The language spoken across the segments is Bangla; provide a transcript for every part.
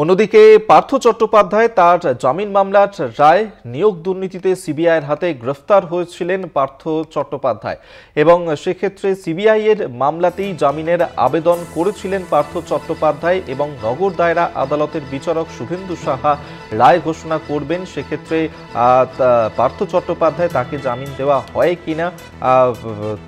অন্যদিকে পার্থ চট্টোপাধ্যায় তার জামিন মামলার রায় নিয়োগ দুর্নীতিতে সিবিআইয়ের হাতে গ্রেফতার হয়েছিলেন পার্থ চট্টোপাধ্যায় এবং সেক্ষেত্রে সিবিআই এর মামলাতেই জামিনের আবেদন করেছিলেন পার্থ চট্টোপাধ্যায় এবং নগর দায়রা আদালতের বিচারক শুভেন্দু সাহা রায় ঘোষণা করবেন। সেক্ষেত্রে পার্থ চট্টোপাধ্যায় তাকে জামিন দেওয়া হয় কিনা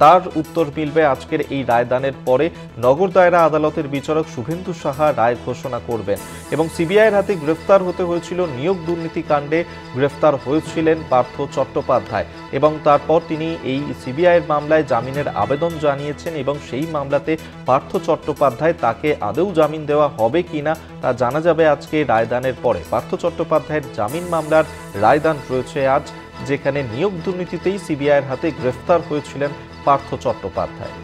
তার উত্তর মিলবে আজকের এই রায়দানের পরে। নগর দায়রা আদালতের বিচারক শুভেন্দু সাহা রায় ঘোষণা করবেন এবং সিবিআইয়ের হাতে গ্রেফতার হতে হয়েছিল নিয়োগ দুর্নীতি কাণ্ডে গ্রেফতার হয়েছিলেন পার্থ চট্টোপাধ্যায় এবং তারপর তিনি এই সিবিআইয়ের মামলায় জামিনের আবেদন জানিয়েছেন এবং সেই মামলাতে পার্থ চট্টোপাধ্যায় তাকে আদৌ জামিন দেওয়া হবে কিনা তা জানা যাবে আজকে রায়দানের পরে। পার্থ চট্টোপাধ্যায়ের জামিন মামলার রায়দান রয়েছে আজ, যেখানে নিয়োগ দুর্নীতিতেই সিবিআইয়ের হাতে গ্রেফতার হয়েছিলেন পার্থ চট্টোপাধ্যায়।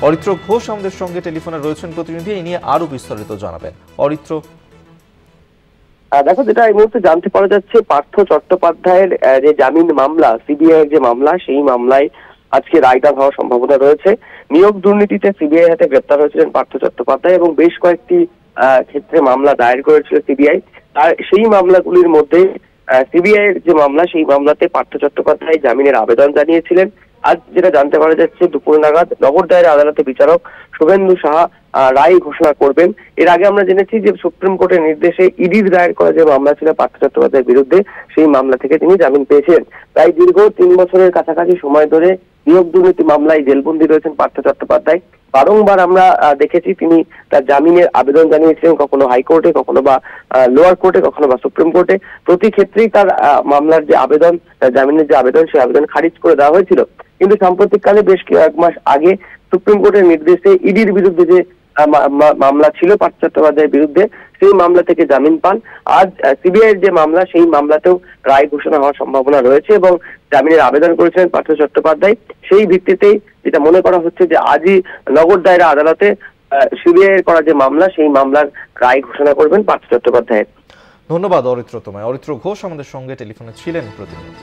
অরিত্র ঘোষ আমাদের সঙ্গে টেলিফোনে রয়েছেন প্রতিনিধি, এই নিয়ে আরো বিস্তারিত জানাবেন। অরিত্র, দেখো, যেটা এই মুহূর্তে জানতে পারা যাচ্ছে, পার্থ চট্টোপাধ্যায়ের যে জামিন মামলা, সিবিআই এর যে মামলা, সেই মামলায় আজকে রায়দান হওয়ার সম্ভাবনা রয়েছে। নিয়োগ দুর্নীতিতে সিবিআই হাতে গ্রেপ্তার হয়েছিলেন পার্থ চট্টোপাধ্যায় এবং বেশ কয়েকটি ক্ষেত্রে মামলা দায়ের করেছিল সিবিআই। আর সেই মামলাগুলির মধ্যে সিবিআই এর যে মামলা, সেই মামলাতে পার্থ চট্টোপাধ্যায় জামিনের আবেদন জানিয়েছিলেন। আজ যেটা জানতে পারা যাচ্ছে, দুপুর নাগাদ নগর দায়রা আদালতের বিচারক শুভেন্দু সাহা রায় ঘোষণা করবেন। এর আগে আমরা জেনেছি যে সুপ্রিম কোর্টের নির্দেশে ইডির দায়ের করা যে মামলা ছিল পার্থ চট্টোপাধ্যায়ের বিরুদ্ধে, সেই মামলা থেকে তিনি জামিন পেয়েছিলেন। তাই দীর্ঘ 3 বছরের কাছাকাছি সময় ধরে নিয়োগ দুর্নীতি মামলায় জেলবন্দি রয়েছেন পার্থ চট্টোপাধ্যায়। বারংবার আমরা দেখেছি তিনি তার জামিনের আবেদন জানিয়েছিলেন, কখনো হাইকোর্টে, কখনো বা লোয়ার কোর্টে, কখনো বা সুপ্রিম কোর্টে। প্রতি ক্ষেত্রেই তার মামলার যে আবেদন, জামিনের যে আবেদন, সেই আবেদন খারিজ করে দেওয়া হয়েছিল। কিন্তু সাম্প্রতিককালে বেশ কয়েক মাস আগে সুপ্রিম কোর্টের নির্দেশে ইডির বিরুদ্ধে যে মামলা ছিল পার্থ চট্টোপাধ্যায়ের বিরুদ্ধে, সেই মামলা থেকে জামিন পান। আজ সিবিআই এর যে মামলা, সেই মামলাতেও রায় ঘোষণা হওয়ার সম্ভাবনা রয়েছে এবং জামিনের আবেদন করেছিলেন পার্থ চট্টোপাধ্যায়। সেই ভিত্তিতেই যেটা মনে করা হচ্ছে যে আজই নগর দায়রা আদালতে সিবিআই এর করা যে মামলা, সেই মামলার রায় ঘোষণা করবেন পার্থ চট্টোপাধ্যায়। ধন্যবাদ অরিত্র তোমায়। অরিত্র ঘোষ আমাদের সঙ্গে টেলিফোনে ছিলেন প্রতিনিধি।